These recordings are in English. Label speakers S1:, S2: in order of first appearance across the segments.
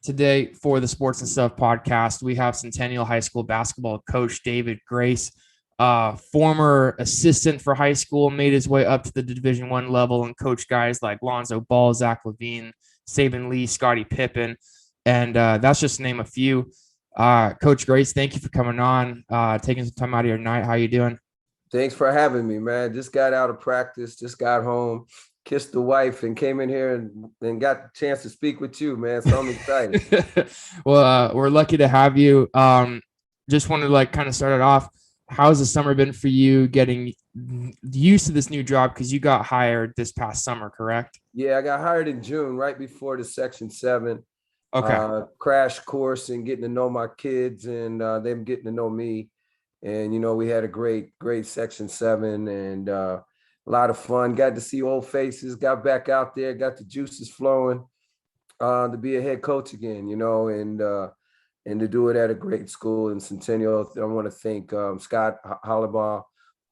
S1: Today for the Sports and Stuff podcast, we have Centennial High School basketball coach David Grace, former assistant for high school, made his way up to the Division I level and coached guys like Lonzo Ball, Zach LaVine, Saben Lee, Scottie Pippen, and that's just to name a few. Coach Grace, thank you for coming on, taking some time out of your night. How you doing?
S2: Thanks for having me, man. Just got out of practice, just got home, kissed the wife, and came in here and got the chance to speak with you, man. So I'm excited.
S1: Well, we're lucky to have you. Just wanted to kind of start it off. How's the summer been for you getting used to this new job? Because you got hired this past summer, correct?
S2: Yeah, I got hired in June, right before the Section 7 crash course and getting to know my kids and them getting to know me. And, we had a great Section 7 and a lot of fun. Got to see old faces, got back out there, got the juices flowing to be a head coach again, and to do it at a great school in Centennial. I want to thank Scott Hollibaugh,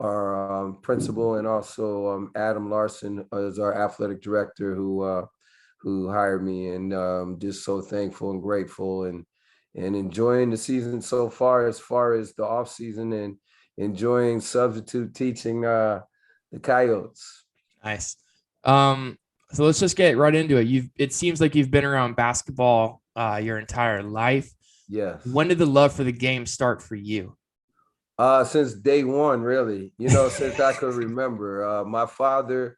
S2: our principal, and also Adam Larson as our athletic director who hired me. And just so thankful and grateful and enjoying the season so far as the off season and enjoying substitute teaching the Coyotes.
S1: Nice. So let's just get right into it. It seems like you've been around basketball your entire life.
S2: Yes.
S1: When did the love for the game start for you?
S2: Since day one, really, since I could remember. My father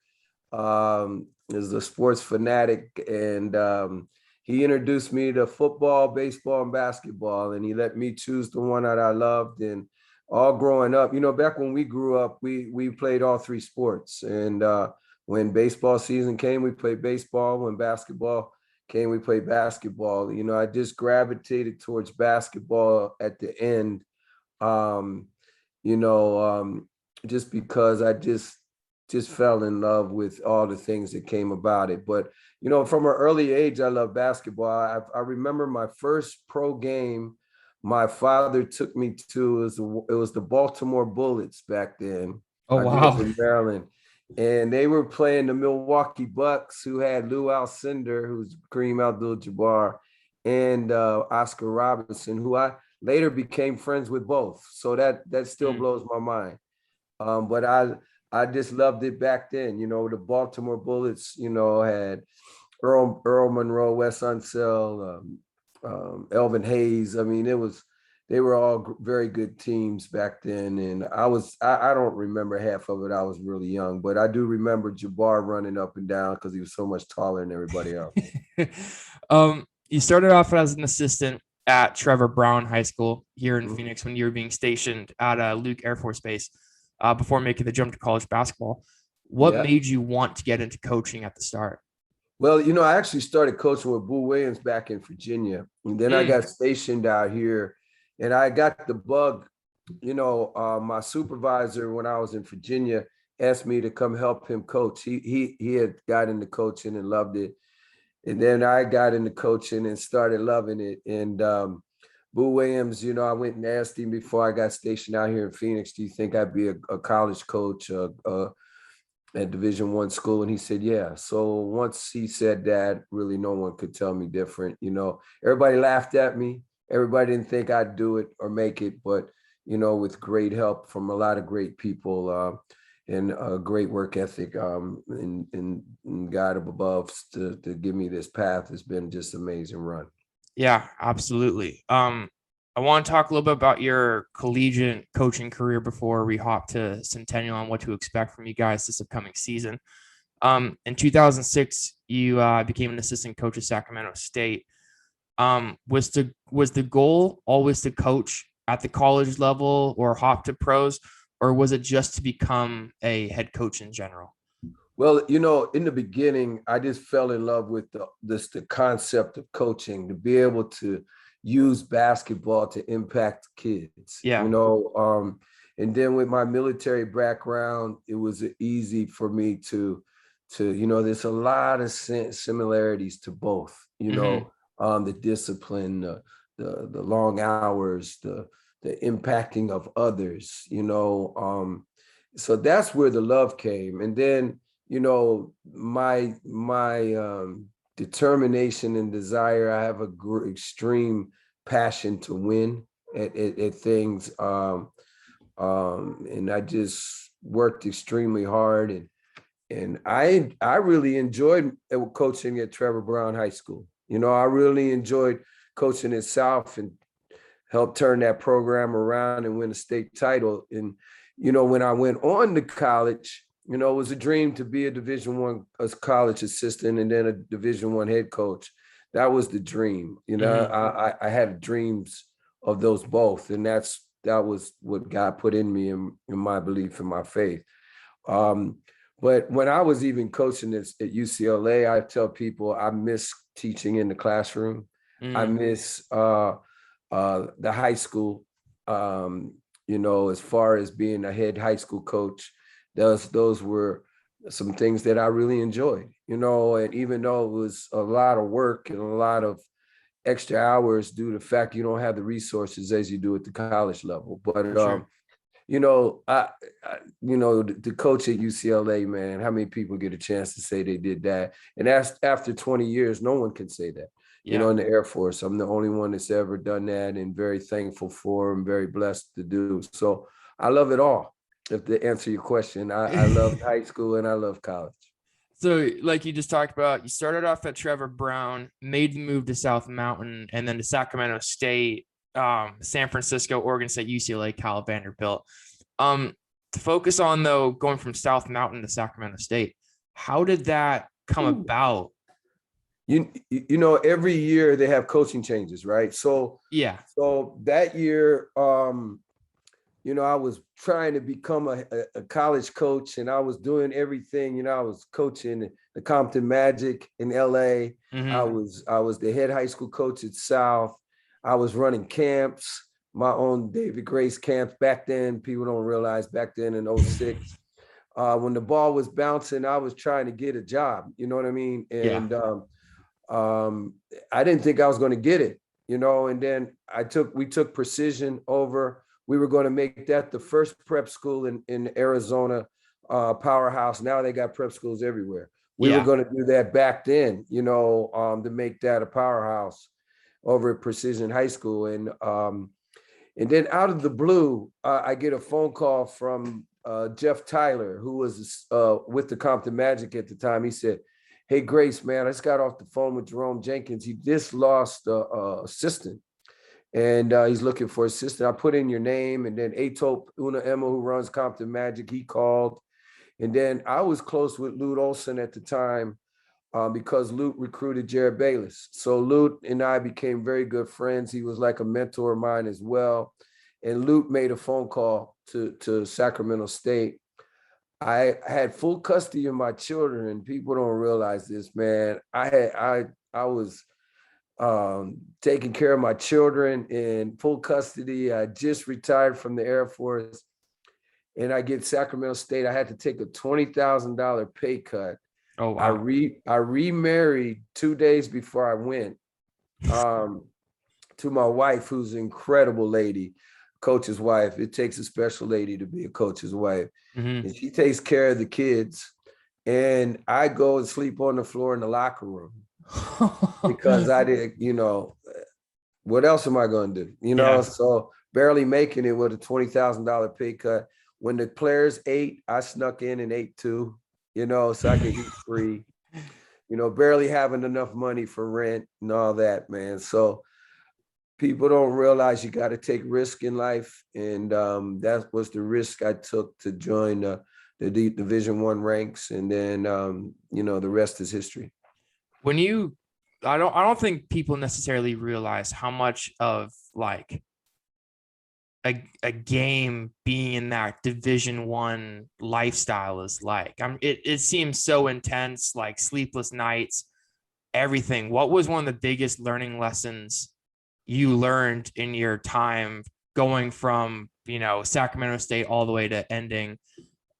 S2: is a sports fanatic, and he introduced me to football, baseball, and basketball, and he let me choose the one that I loved. And all growing up, back when we grew up, we played all three sports. And when baseball season came, we played baseball. When basketball came, we played basketball. I just gravitated towards basketball at the end, just because I just fell in love with all the things that came about it. But, from an early age, I love basketball. I remember my first pro game my father took me to, it was the Baltimore Bullets back then.
S1: Oh, wow.
S2: In Maryland. And they were playing the Milwaukee Bucks, who had Lou Alcindor, who's Kareem Abdul-Jabbar, and Oscar Robertson, who I later became friends with both. So that still blows my mind. But I just loved it back then. The Baltimore Bullets, had Earl Monroe, Wes Unseld, Elvin Hayes. I mean, they were all very good teams back then. And I don't remember half of it. I was really young, but I do remember Jabbar running up and down because he was so much taller than everybody else.
S1: You started off as an assistant at Trevor Brown High School here in Phoenix when you were being stationed at Luke Air Force Base before making the jump to college basketball. What made you want to get into coaching at the start?
S2: Well, I actually started coaching with Boo Williams back in Virginia. And then I got stationed out here and I got the bug. My supervisor when I was in Virginia asked me to come help him coach. He had got into coaching and loved it. And then I got into coaching and started loving it. And Boo Williams, I went and asked him before I got stationed out here in Phoenix, do you think I'd be a college coach at Division I school? And he said, yeah. So once he said that, really no one could tell me different. Everybody laughed at me. Everybody didn't think I'd do it or make it, but, with great help from a lot of great people and a great work ethic and God up above to give me this path has been just amazing run.
S1: Yeah, absolutely. I want to talk a little bit about your collegiate coaching career before we hop to Centennial and what to expect from you guys this upcoming season. In 2006, you became an assistant coach at Sacramento State. Was the goal always to coach at the college level or hop to pros, or was it just to become a head coach in general?
S2: Well, in the beginning, I just fell in love with the concept of coaching, to be able to use basketball to impact kids.
S1: Yeah.
S2: And then with my military background, it was easy for me to there's a lot of similarities to both, the discipline, the long hours, the impacting of others, so that's where the love came. And then, my determination and desire, I have extreme passion to win at things. And I just worked extremely hard, and I really enjoyed coaching at Trevor Brown High School. I really enjoyed coaching at South and helped turn that program around and win a state title. And, when I went on to college, it was a dream to be a Division I college assistant and then a Division I head coach. That was the dream. I had dreams of those both. And that was what God put in me, in my belief in my faith. But when I was even coaching at UCLA, I tell people I miss teaching in the classroom. I miss the high school, as far as being a head high school coach. Those were some things that I really enjoyed, and even though it was a lot of work and a lot of extra hours due to the fact you don't have the resources as you do at the college level. But,
S1: Sure.
S2: the coach at UCLA, man, how many people get a chance to say they did that? And after 20 years, no one can say that.
S1: Yeah.
S2: In the Air Force, I'm the only one that's ever done that, and very thankful for and very blessed to do. So I love it all. If to answer your question, I love high school and I love college.
S1: So like you just talked about, you started off at Trevor Brown, made the move to South Mountain, and then to Sacramento State, San Francisco, Oregon State, UCLA, Cal, Vanderbilt. To focus on, though, going from South Mountain to Sacramento State, how did that come about?
S2: Every year they have coaching changes, right? So
S1: yeah.
S2: So that year, I was trying to become a college coach, and I was doing everything. I was coaching the Compton Magic in LA.
S1: Mm-hmm.
S2: I was the head high school coach at South. I was running camps, my own David Grace camps back then. People don't realize back then in 06, when the ball was bouncing, I was trying to get a job. You know what I mean? And I didn't think I was going to get it, and then we took Precision over. We were going to make that the first prep school in Arizona, powerhouse. Now they got prep schools everywhere. We were going to do that back then, to make that a powerhouse over at Precision High School. And then out of the blue, I get a phone call from Jeff Tyler, who was with the Compton Magic at the time. He said, "Hey, Grace, man, I just got off the phone with Jerome Jenkins. He just lost assistant, and he's looking for assistant. I put in your name, and then Atope Una Emma, who runs Compton Magic, he called. And then I was close with Lute Olson at the time because Lute recruited Jared Bayless. So Lute and I became very good friends. He was like a mentor of mine as well. And Lute made a phone call to Sacramento State. I had full custody of my children, and people don't realize this, man. I was taking care of my children in full custody. I just retired from the Air Force, and I get Sacramento State. I had to take a $20,000 pay cut.
S1: Oh, wow.
S2: I remarried 2 days before I went to my wife, who's an incredible lady, coach's wife. It takes a special lady to be a coach's wife.
S1: Mm-hmm.
S2: And she takes care of the kids. And I go and sleep on the floor in the locker room because I did, what else am I going to do? So barely making it with a $20,000 pay cut. When the players ate, I snuck in and ate too, so I could eat free, barely having enough money for rent and all that, man. So people don't realize you got to take risk in life. And that was the risk I took to join the Division I ranks. And then, the rest is history.
S1: I don't think people necessarily realize how much of like a game being in that Division I lifestyle is like. It seems so intense, like sleepless nights, everything. What was one of the biggest learning lessons you learned in your time going from, Sacramento State all the way to ending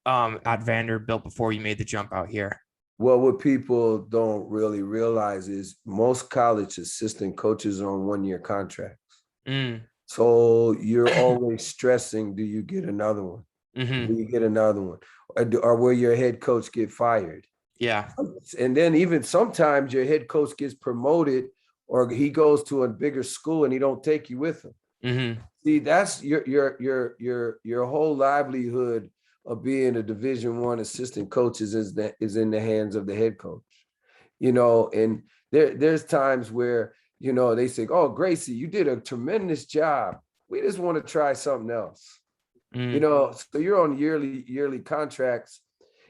S1: at Vanderbilt before you made the jump out here?
S2: Well, what people don't really realize is most college assistant coaches are on one-year contracts.
S1: Mm,
S2: So you're always stressing, do you get another one? Do
S1: mm-hmm.
S2: you get another one? Or will your head coach get fired?
S1: Yeah.
S2: And then even sometimes your head coach gets promoted or he goes to a bigger school and he don't take you with him.
S1: Mm-hmm.
S2: See, that's your whole livelihood of being a Division I assistant coach is in the hands of the head coach. And there's times where, they say, "Oh, Gracie, you did a tremendous job. We just want to try something else."
S1: Mm,
S2: So you're on yearly contracts,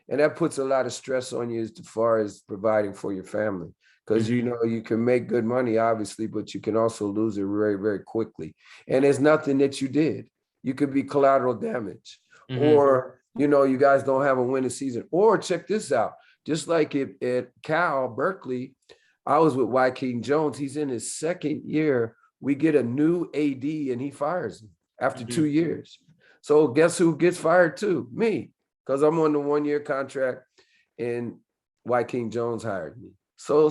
S2: and that puts a lot of stress on you as far as providing for your family. Because
S1: mm-hmm.
S2: you can make good money, obviously, but you can also lose it very, very quickly. And there's nothing that you did. You could be collateral damage,
S1: Mm-hmm.
S2: or you guys don't have a winning season. Or check this out, just like at Cal Berkeley, I was with Y. King Jones. He's in his second year. We get a new AD, and he fires him after
S1: Mm-hmm.
S2: 2 years. So guess who gets fired too? Me, because I'm on the 1 year contract, and Y. King Jones hired me. So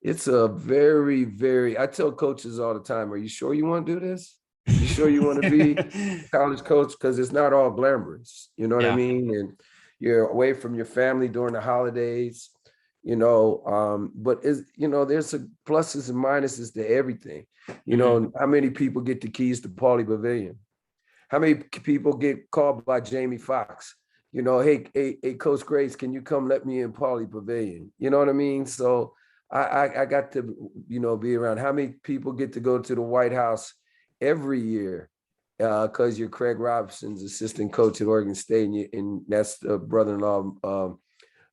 S2: it's a very, very. I tell coaches all the time, "Are you sure you want to do this? You sure you want to be a college coach? Because it's not all glamorous. You know what I
S1: Yeah.
S2: mean? And you're away from your family during the holidays. But there's some pluses and minuses to everything.
S1: Mm-hmm.
S2: How many people get the keys to Pauley Pavilion? How many people get called by Jamie Foxx? Hey, Coach Grace, can you come let me in Pauley Pavilion? You know what I mean? So I got to, be around. How many people get to go to the White House every year? Because you're Craig Robinson's assistant coach at Oregon State, and that's the brother-in-law of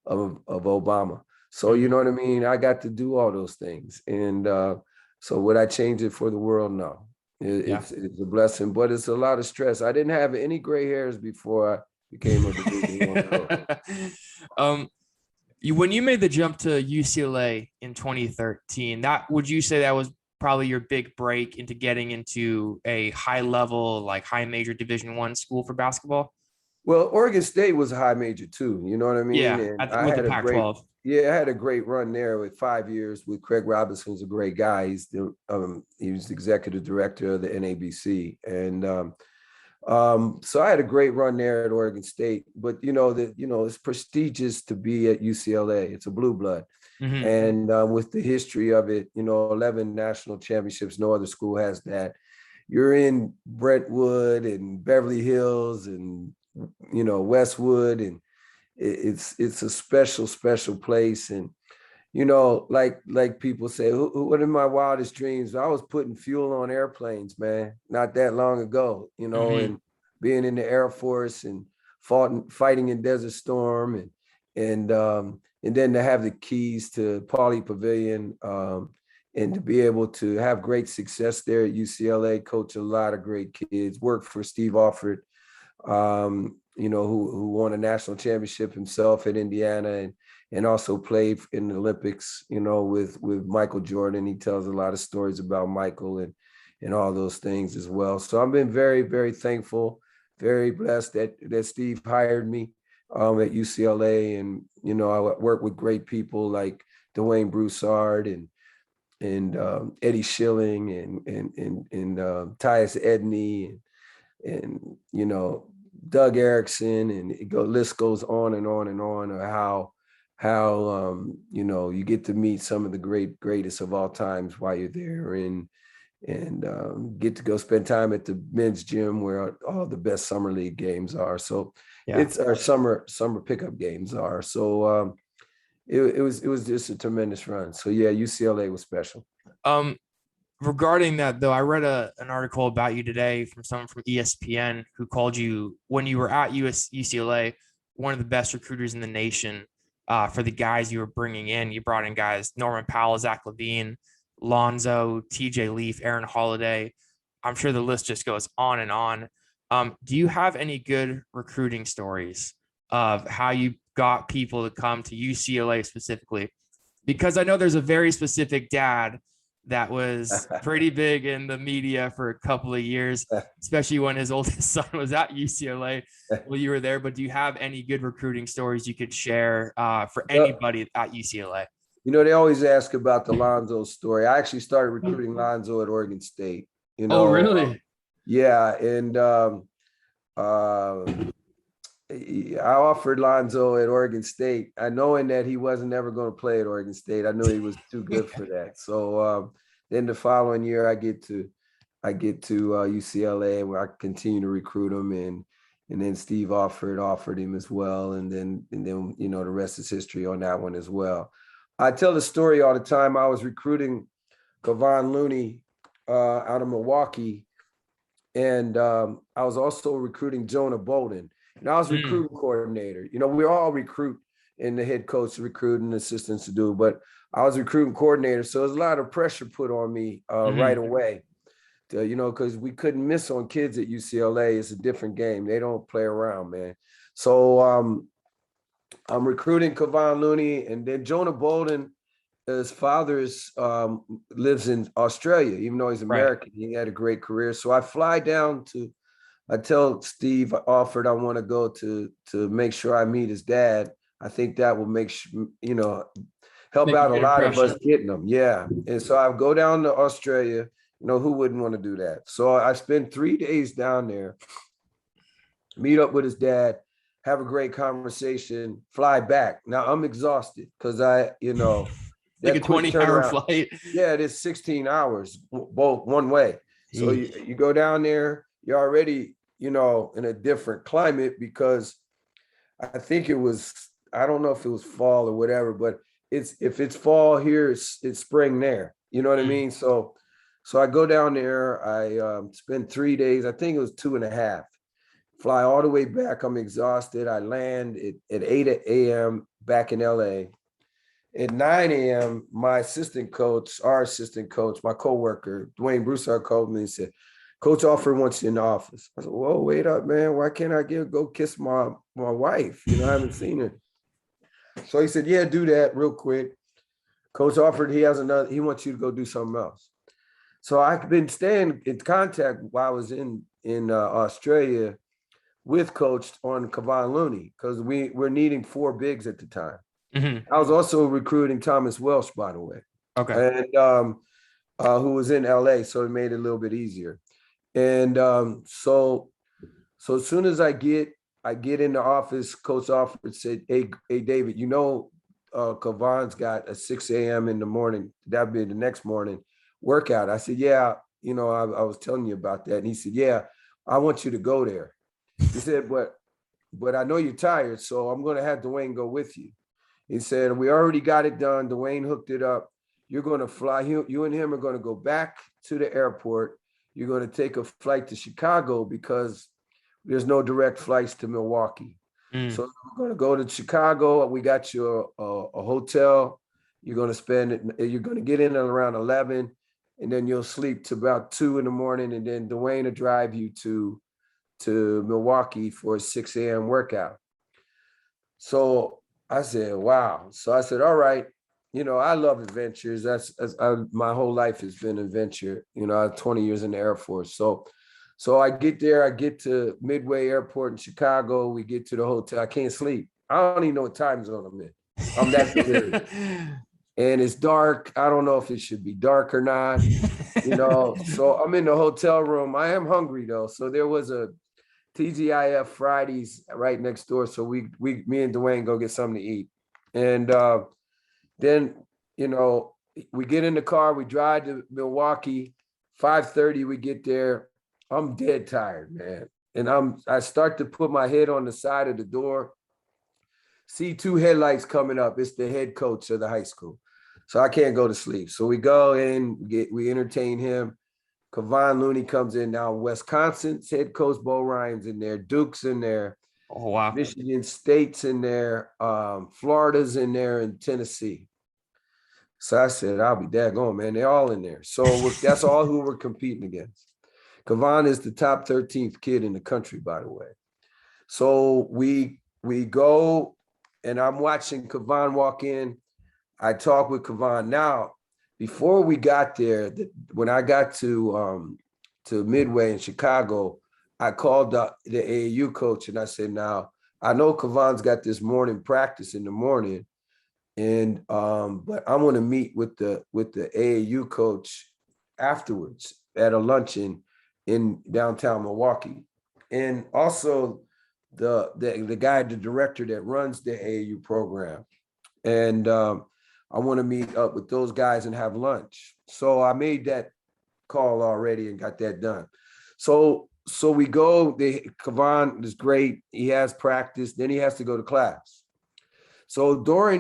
S2: Obama. So you
S1: Mm-hmm.
S2: know what I mean? I got to do all those things. And so would I change it for the world? No.
S1: Yeah.
S2: It's a blessing, but it's a lot of stress. I didn't have any gray hairs before I became a Division I coach.
S1: um, when you made the jump to UCLA in 2013, that would you say that was probably your big break into getting into a high level, like high major Division I school for basketball?
S2: Well, Oregon State was a high major too. You know what I mean?
S1: Yeah,
S2: And
S1: with the Pac-12.
S2: I had a great run there with 5 years with Craig Robinson. Who's a great guy. He was the executive director of the NABC, and so I had a great run there at Oregon State. But it's prestigious to be at UCLA. It's a blue blood.
S1: Mm-hmm.
S2: And with the history of it, 11 national championships, no other school has that. You're in Brentwood and Beverly Hills and Westwood, and it's a special place. And like people say, what in my wildest dreams, I was putting fuel on airplanes, man, not that long ago,
S1: Mm-hmm.
S2: and being in the Air Force and fighting in Desert Storm, and then to have the keys to Pauley Pavilion, and to be able to have great success there at UCLA, coach a lot of great kids, work for Steve Alford, who won a national championship himself at Indiana, and also played in the Olympics, with Michael Jordan. He tells a lot of stories about Michael and all those things as well. So I've been very, very thankful, very blessed that Steve hired me at UCLA. And, I work with great people like Dwayne Broussard and Eddie Schilling and Tyus Edney and Doug Erickson, and list goes on and on and on, of how you get to meet some of the greatest of all times while you're there, and get to go spend time at the men's gym where all the best summer league games are. So
S1: Yeah.
S2: it's our summer pickup games are. So it was just a tremendous run. So yeah, UCLA was special.
S1: Um, Regarding that though, I read an article about you today from someone from ESPN who called you when you were at UCLA one of the best recruiters in the nation. For the guys you were bringing in, you brought in guys Norman Powell, Zach LaVine, Lonzo, TJ Leaf, Aaron Holiday. I'm sure the list just goes on and on. Do you have any good recruiting stories of how you got people to come to UCLA specifically? Because I know there's a very specific dad that was pretty big in the media for a couple of years, especially when his oldest son was at UCLA while you were there. But do you have any good recruiting stories you could share for anybody at UCLA?
S2: They always ask about the Lonzo story. I actually started recruiting Lonzo at Oregon State. you
S1: Oh,
S2: know.
S1: really?
S2: Yeah, and uh, I offered Lonzo at Oregon State, I knowing that he wasn't ever going to play at Oregon State. I knew he was too good for that. So then the following year, I get to UCLA, where I continue to recruit him, and then Steve offered him as well, and then the rest is history on that one as well. I tell the story all the time. I was recruiting Kevon Looney out of Milwaukee, and I was also recruiting Jonah Bolden. And I was recruiting coordinator. We all recruit, and the head coach recruiting assistants to do, but I was recruiting coordinator. So there's a lot of pressure put on me right away, because we couldn't miss on kids at UCLA. It's a different game. They don't play around, man. So I'm recruiting Kevon Looney, and then Jonah Bolden, his father lives in Australia, even though he's American. Right. He had a great career. So I fly down I tell Steve, I want to go to make sure I meet his dad. I think that will help out a lot of us getting them. Yeah. And so I go down to Australia. Who wouldn't want to do that? So I spend 3 days down there, meet up with his dad, have a great conversation, fly back. Now I'm exhausted because that
S1: like a 20-hour flight.
S2: Yeah, it is 16 hours both one way. So you go down there, you're already, in a different climate, because I think I don't know if it was fall or whatever, but if it's fall here, it's spring there. You know what I mean? So I go down there, I spend 3 days, I think it was 2.5, fly all the way back. I'm exhausted. I land at 8 a.m. back in LA. At 9 a.m., our assistant coach, my coworker, Dwayne Broussard, called me and said, Coach Alford wants you in the office. I said, whoa, wait up, man. Why can't I go kiss my wife? I haven't seen her. So he said, yeah, do that real quick. Coach Alford, he wants you to go do something else. So I've been staying in contact while I was in Australia with Coach on Kevon Looney, because we're needing 4 bigs at the time. Mm-hmm. I was also recruiting Thomas Welsh, by the way. Okay. And who was in LA, so it made it a little bit easier. And so as soon as I get in the office, Coach Alford said, hey David, Kevon's got a 6 a.m. in the morning, that'd be the next morning workout. I said, yeah, I was telling you about that. And he said, yeah, I want you to go there. He said, but I know you're tired, so I'm going to have Dwayne go with you. He said, we already got it done. Dwayne hooked it up. You're going to fly. You and him are going to go back to the airport. You're going to take a flight to Chicago, because there's no direct flights to Milwaukee. So we're going to go to Chicago. We got you a hotel. You're going to get in at around 11, and then you'll sleep to about 2 in the morning. And then Dwayne will drive you to Milwaukee for a 6 a.m. workout. So I said, wow. So I said, all right. I love adventures. My whole life has been adventure. I have 20 years in the Air Force. So I get there. I get to Midway Airport in Chicago. We get to the hotel. I can't sleep. I don't even know what time zone I'm in. I'm that delirious. And it's dark. I don't know if it should be dark or not. So I'm in the hotel room. I am hungry though. So there was a TGIF Fridays right next door. So me and Dwayne go get something to eat. And then, we get in the car, we drive to Milwaukee, 5:30, we get there. I'm dead tired, man. And I start to put my head on the side of the door, see 2 headlights coming up. It's the head coach of the high school. So I can't go to sleep. So we go in, we entertain him. Kevon Looney comes in now. Wisconsin's head coach Bo Ryan's in there. Duke's in there. Oh, wow. Michigan State's in there. Florida's in there, and Tennessee. So I said, I'll be daggone, man. They're all in there. So that's all who we're competing against. Kevon is the top 13th kid in the country, by the way. So we go, and I'm watching Kevon walk in. I talk with Kevon. Now, before we got there, when I got to Midway in Chicago, I called the AAU coach, and I said, now, I know Kevon's got this morning practice in the morning, and but I want to meet with the AAU coach afterwards. at a luncheon in downtown Milwaukee. And also the guy, the director that runs the AAU program. And I want to meet up with those guys and have lunch. So I made that call already and got that done. So we go, Kevon is great. He has practice, then he has to go to class. So before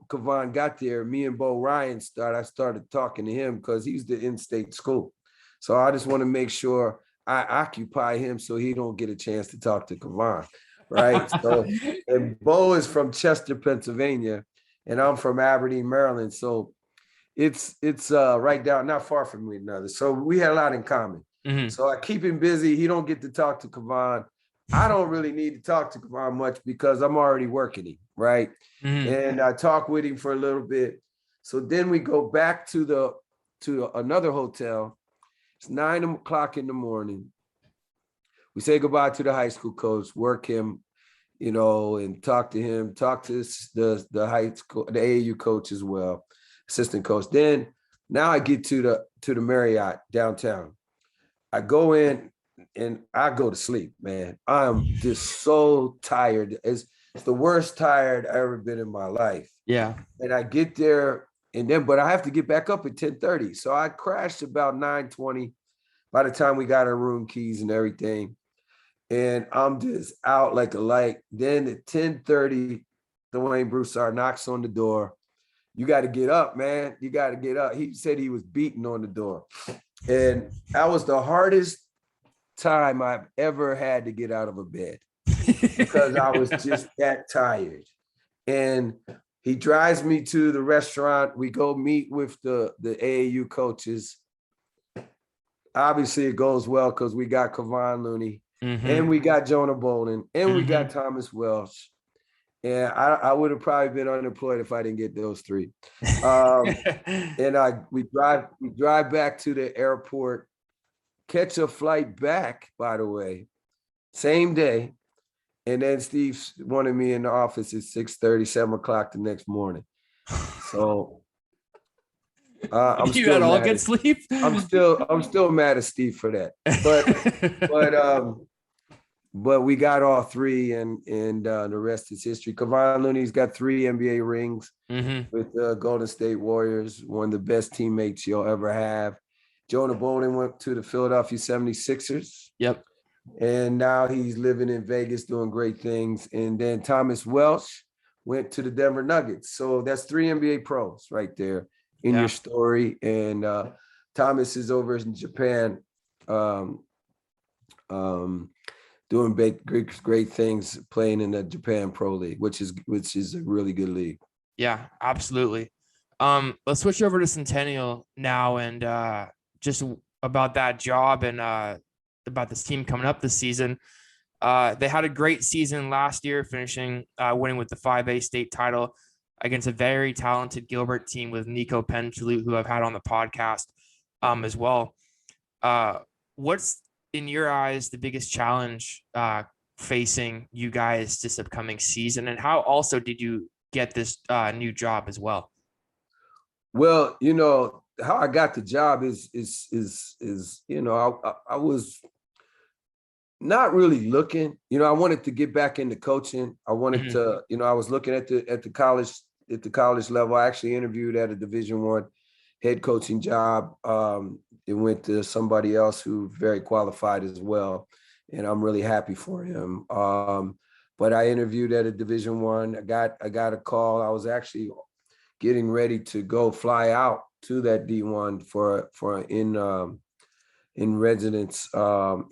S2: Kevon got there, me and Bo Ryan I started talking to him because he's the in-state school. So I just want to make sure I occupy him so he don't get a chance to talk to Kevon, right? So, and Bo is from Chester, Pennsylvania, and I'm from Aberdeen, Maryland. So it's right down, not far from one another. So we had a lot in common.
S1: Mm-hmm.
S2: So I keep him busy. He don't get to talk to Kevon. I don't really need to talk to Kevon much because I'm already working him, right?
S1: Mm-hmm.
S2: And I talk with him for a little bit. So then we go back to another hotel. It's 9 o'clock in the morning. We say goodbye to the high school coach, work him, and talk to him, talk to the high school, the AAU coach as well, assistant coach. Then now I get to the Marriott downtown. I go in and I go to sleep, man. I'm just so tired. It's the worst tired I've ever been in my life.
S1: Yeah.
S2: And I get there but I have to get back up at 10:30. So I crashed about 9:20 by the time we got our room keys and everything. And I'm just out like a light. Then at 10:30, Dwayne Broussard knocks on the door. You got to get up, man. You got to get up. He said he was beating on the door. And that was the hardest time I've ever had to get out of a bed because I was just that tired. And he drives me to the restaurant. We go meet with the AAU coaches. Obviously, it goes well because we got Kevon Looney,
S1: mm-hmm.
S2: and we got Jonah Bolden, and
S1: mm-hmm.
S2: we got Thomas Welsh. And I would have probably been unemployed if I didn't get those three. And we drive back to the airport, catch a flight back, by the way, same day. And then Steve wanted me in the office at 6:30, 7 o'clock the next morning. So I'm
S1: you had all good sleep.
S2: I'm still mad at Steve for that. But we got all three, and the rest is history. Kevon Looney's got 3 NBA rings
S1: mm-hmm.
S2: with the Golden State Warriors, one of the best teammates you'll ever have. Jonah Bolden went to the Philadelphia 76ers.
S1: Yep.
S2: And now he's living in Vegas doing great things. And then Thomas Welsh went to the Denver Nuggets. So that's 3 NBA pros right there in your story. And Thomas is over in Japan doing great things, playing in the Japan Pro League, which is a really good league.
S1: Yeah, absolutely. Let's switch over to Centennial now and just about that job and about this team coming up this season. They had a great season last year, finishing winning with the 5A state title against a very talented Gilbert team with Nico Penchalut, who I've had on the podcast as well. What's in your eyes the biggest challenge facing you guys this upcoming season, and how also did you get this new job as well?
S2: Well, how I got the job is I was not really looking. I wanted to get back into coaching. I wanted to, I was looking at the college level. I actually interviewed at a Division I head coaching job. It went to somebody else who very qualified as well, and I'm really happy for him. But I interviewed at a Division I. I got a call. I was actually getting ready to go fly out to that D1 for in residence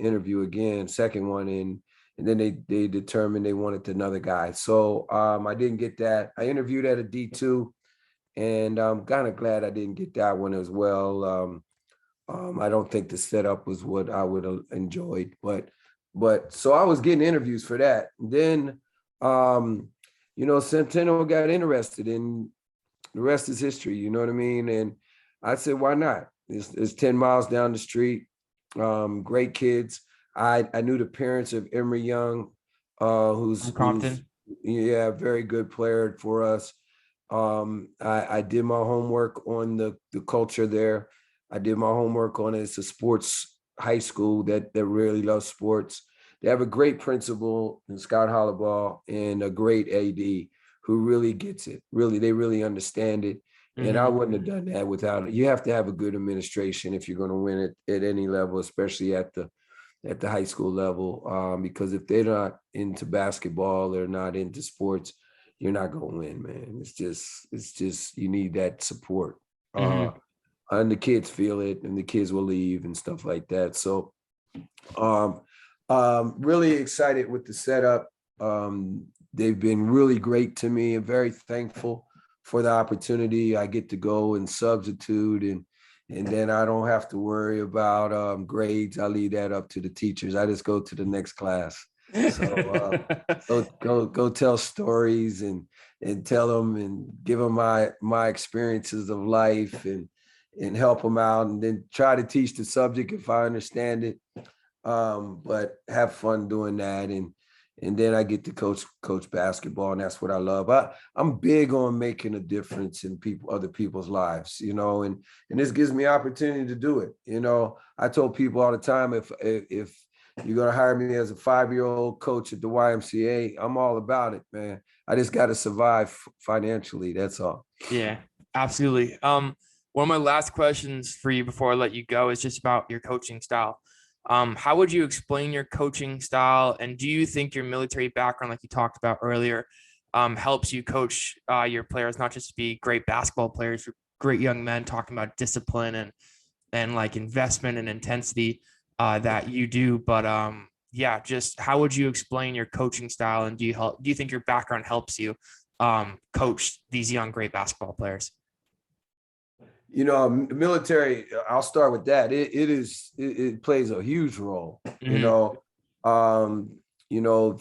S2: interview again, second one in, and then they determined they wanted another guy. So I didn't get that. I interviewed at a D2, and I'm kind of glad I didn't get that one as well. I don't think the setup was what I would have enjoyed, but so I was getting interviews for that. Then Centennial got interested, and the rest is history. You know what I mean? And I said, why not? It's 10 miles down the street. Great kids. I knew the parents of Emery Young, who's very good player for us. I did my homework on the culture there. I did my homework on it. It's a sports high school that really loves sports. They have a great principal in Scott Hollowball and a great AD who really gets it. Really, they really understand it. And I wouldn't have done that without it. You have to have a good administration if you're going to win it at any level, especially at the high school level. Because if they're not into basketball, they're not into sports, you're not going to win, man. It's just you need that support. And the kids feel it, and the kids will leave and stuff like that. So, really excited with the setup. They've been really great to me, and very thankful for the opportunity. I get to go and substitute, and then I don't have to worry about grades. I leave that up to the teachers. I just go to the next class. So go tell stories and tell them and give them my experiences of life and help them out, and then try to teach the subject if I understand it. But have fun doing that, and then I get to coach basketball, and that's what I love. I'm big on making a difference in other people's lives, and this gives me opportunity to do it. I told people all the time, if you're gonna hire me as a 5-year-old coach at the YMCA, I'm all about it, man. I just got to survive financially. That's all.
S1: Yeah, absolutely. One of my last questions for you before I let you go is just about your coaching style. How would you explain your coaching style? And do you think your military background, like you talked about earlier, helps you coach your players, not just to be great basketball players, but great young men, talking about discipline and like investment and intensity that you do. But yeah, just how would you explain your coaching style? And do you think your background helps you coach these young, great basketball players?
S2: Military, I'll start with that. It plays a huge role, for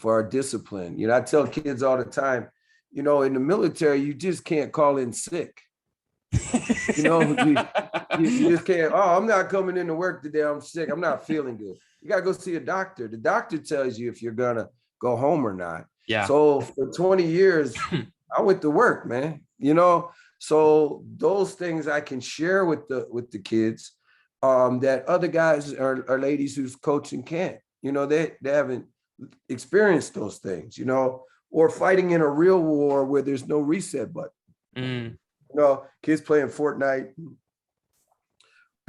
S2: our discipline. I tell kids all the time, in the military, you just can't call in sick. You just can't, I'm not coming into work today, I'm sick, I'm not feeling good. You got to go see a doctor. The doctor tells you if you're going to go home or not.
S1: Yeah.
S2: So for 20 years, I went to work, man, So those things I can share with the kids that other guys or ladies who's coaching can't. They haven't experienced those things, or fighting in a real war where there's no reset button. Kids playing Fortnite,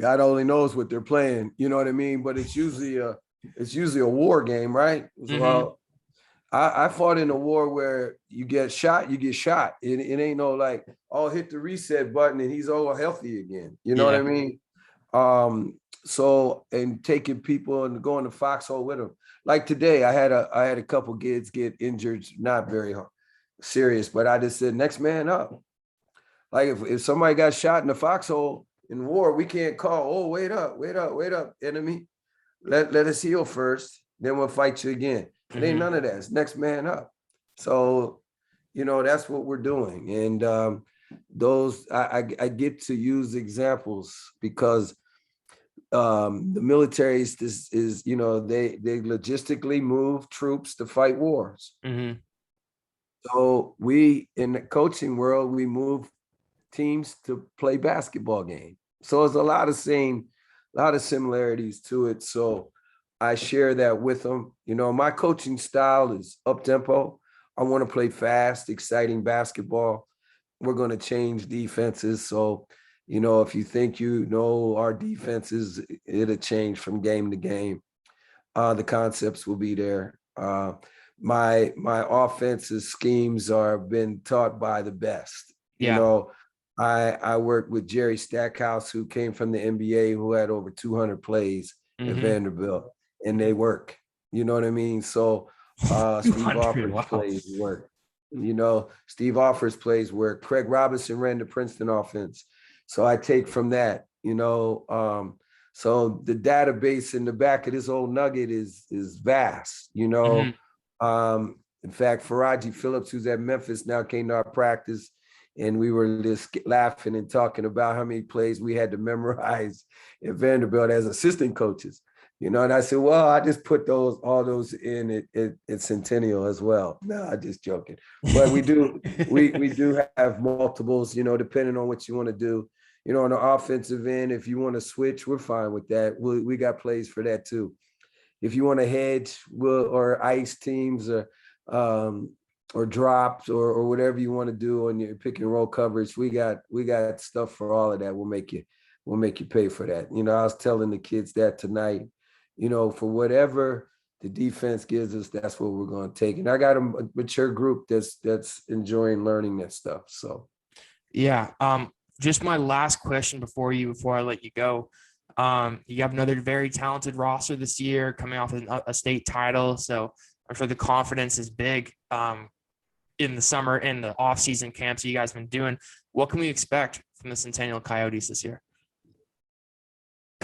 S2: God only knows what they're playing, you know what I mean? But it's usually a war game, right? Well, I fought in a war where you get shot. It ain't no like, hit the reset button and he's all healthy again. You know what I mean? So, and taking people and going to foxhole with them. Like today, I had a couple kids get injured, not very serious, but I just said, next man up. Like if somebody got shot in the foxhole in war, we can't call, wait up, enemy. Let us heal first, then we'll fight you again. It ain't none of that. It's next man up. So, that's what we're doing. And those I get to use examples because the military is they logistically move troops to fight wars. So we in the coaching world, we move teams to play basketball game. So there's a lot of similarities to it. So I share that with them. My coaching style is up-tempo. I want to play fast, exciting basketball. We're going to change defenses. So, if you think our defenses, it'll change from game to game. The concepts will be there. My offensive schemes are been taught by the best.
S1: Yeah.
S2: I worked with Jerry Stackhouse, who came from the NBA, who had over 200 plays at Vanderbilt. And they work, you know what I mean? So Steve Offer's plays work. Steve Offer's plays work. Craig Robinson ran the Princeton offense. So I take from that, so the database in the back of this old nugget is vast, In fact, Faraji Phillips, who's at Memphis now, came to our practice, and we were just laughing and talking about how many plays we had to memorize at Vanderbilt as assistant coaches. And I said, well, I just put all those in at Centennial as well. No, I'm just joking. But we do have multiples, depending on what you want to do. on the offensive end, if you want to switch, we're fine with that. We got plays for that too. If you want to hedge, or ice teams, or drops, or whatever you want to do on your pick and roll coverage, we got stuff for all of that. We'll make you pay for that. I was telling the kids that tonight. For whatever the defense gives us, that's what we're going to take. And I got a mature group that's enjoying learning that stuff. So,
S1: yeah. Just my last question before I let you go. You have another very talented roster this year, coming off a state title. So I'm sure the confidence is big in the summer and the off-season camps you guys have been doing. What can we expect from the Centennial Coyotes this year?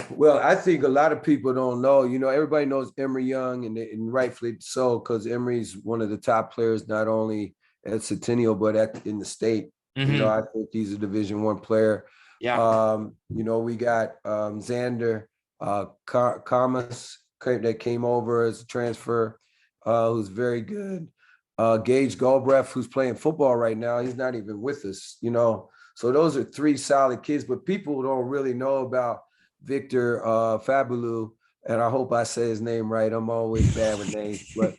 S2: Well, I think a lot of people don't know. Everybody knows Emory Young, and rightfully so, because Emory's one of the top players, not only at Centennial but in the state.
S1: Mm-hmm.
S2: I think he's a Division I player.
S1: Yeah.
S2: We got Xander Kamas that came over as a transfer, who's very good. Gage Galbraith, who's playing football right now, he's not even with us. So those are three solid kids, but people don't really know about Victor Fabulou, and I hope I say his name right. I'm always bad with names, but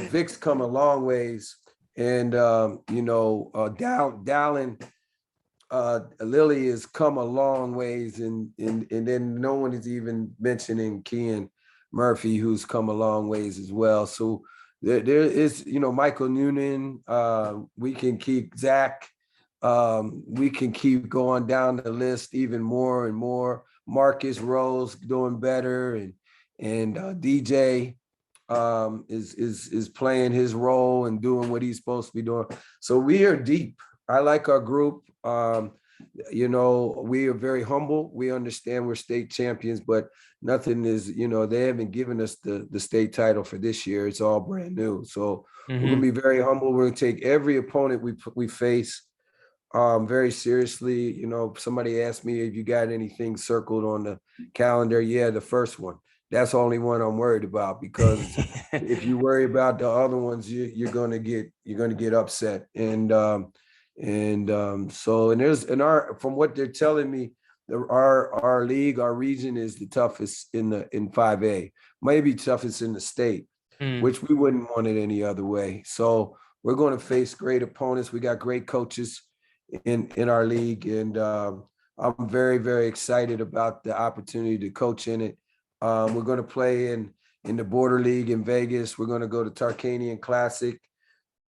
S2: Vic's come a long ways, and Dallin Lily has come a long ways, and then no one is even mentioning Kean Murphy, who's come a long ways as well. So there is, Michael Noonan. We can keep Zach. We can keep going down the list even more and more. Marcus Rose doing better, and DJ is playing his role and doing what he's supposed to be doing. So we are deep. I like our group. We are very humble. We understand we're state champions, but nothing is, they haven't given us the state title for this year. It's all brand new. So we're going to be very humble. We're going to take every opponent we face very seriously. Somebody asked me if you got anything circled on the calendar. Yeah, the first one. That's the only one I'm worried about, because if you worry about the other ones, you're gonna get upset. So from what they're telling me, our league, our region is the toughest in 5A, maybe toughest in the state, which we wouldn't want it any other way. So we're going to face great opponents. We got great coaches in our league, and I'm very, very excited about the opportunity to coach in it. We're going to play in the Border League in Vegas. We're going to go to Tarkanian Classic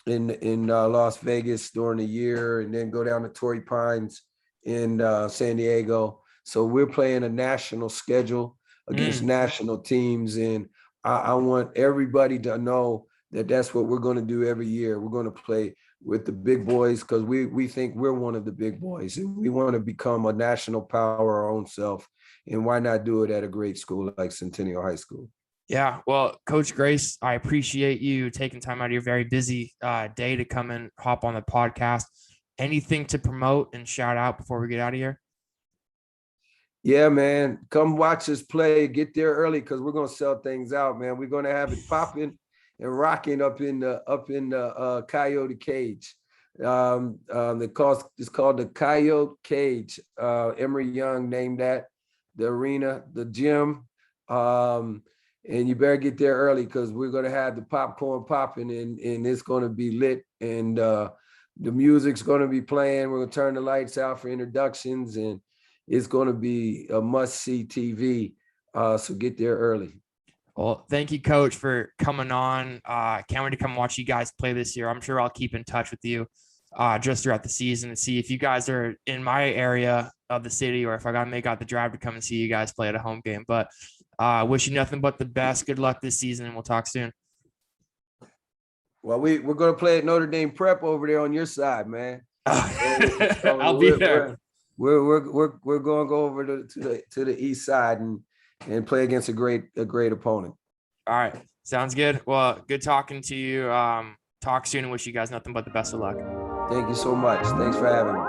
S2: in Las Vegas during the year, and then go down to Torrey Pines in San Diego. So we're playing a national schedule against national teams, and I want everybody to know that that's what we're going to do every year. We're going to play with the big boys, because we think we're one of the big boys, and we want to become a national power our own self. And why not do it at a great school like Centennial High School?
S1: Yeah. Well, Coach Grace, I appreciate you taking time out of your very busy day to come and hop on the podcast. Anything to promote and shout out before we get out of here?
S2: Yeah, man. Come watch us play. Get there early, because we're going to sell things out, man. We're going to have it popping and rocking up in the Coyote Cage. It's called the Coyote Cage. Emory Young named that, the arena, the gym. And you better get there early, because we're going to have the popcorn popping, and it's going to be lit, and the music's going to be playing. We're going to turn the lights out for introductions, and it's going to be a must-see TV. So get there early.
S1: Well, thank you, Coach, for coming on. Can't wait to come watch you guys play this year. I'm sure I'll keep in touch with you just throughout the season and see if you guys are in my area of the city, or if I got to make out the drive to come and see you guys play at a home game. But wish you nothing but the best. Good luck this season, and we'll talk soon.
S2: Well, we're going to play at Notre Dame Prep over there on your side, man.
S1: I'll be there.
S2: We're going to go over to the east side and play against a great opponent.
S1: All right. Sounds good. Well, good talking to you. Talk soon, and wish you guys nothing but the best of luck.
S2: Thank you so much. Thanks for having me.